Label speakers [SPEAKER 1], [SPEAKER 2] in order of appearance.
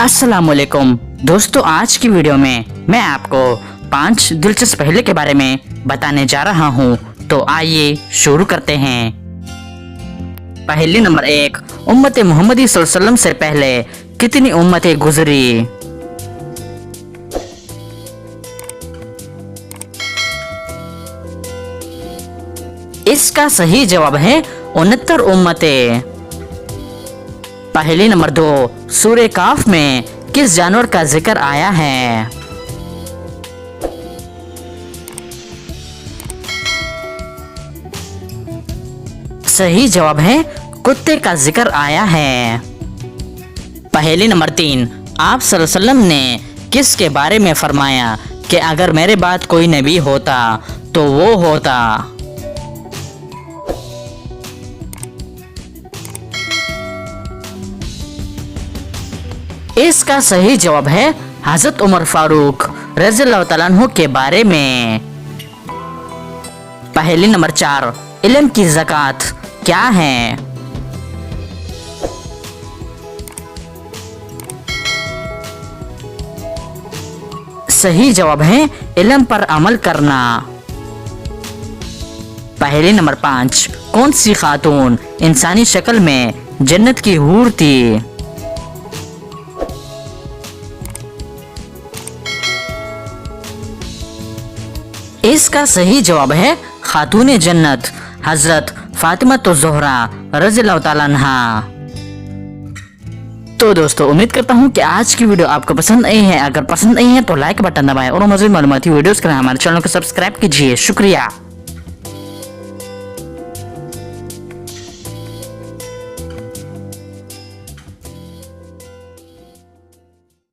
[SPEAKER 1] अस्सलामुअलैकुम दोस्तों, आज की वीडियो में मैं आपको 5 दिलचस्प पहले के बारे में बताने जा रहा हूँ। तो आइए शुरू करते हैं। पहले नंबर 1, उम्मत मोहम्मदी सल्लल्लाहु अलैहि वसल्लम से पहले कितनी उम्मतें गुजरी? इसका सही जवाब है 69 उम्मतें। पहले नंबर 2, सूरे काफ में किस जानवर का जिक्र आया है? सही जवाब है कुत्ते का जिक्र आया है। पहले नंबर 3, आप सल्लल्लाहु अलैहि वसल्लम ने किसके बारे में फरमाया कि अगर मेरे बाद कोई नबी होता तो वो होता? इसका सही जवाब है हजरत उमर फारूक रज़ियल्लाहु तआला अन्हु के बारे में। पहले नंबर 4, इल्म की ज़कात क्या है? सही जवाब है इल्म पर अमल करना। पहले नंबर 5, कौन सी खातून इंसानी शक्ल में जन्नत की हूर थी? इसका सही जवाब है खातून जन्नत हजरत फातिमा तो ज़ोहरा रज़ियल्लाहु तआला अन्हा। तो दोस्तों, उम्मीद करता हूँ कि आज की वीडियो आपको पसंद आई है। अगर पसंद आई है तो लाइक बटन दबाएं और मज़ीद मालूमाती वीडियोस के लिए हमारे चैनल को सब्सक्राइब कीजिए। शुक्रिया।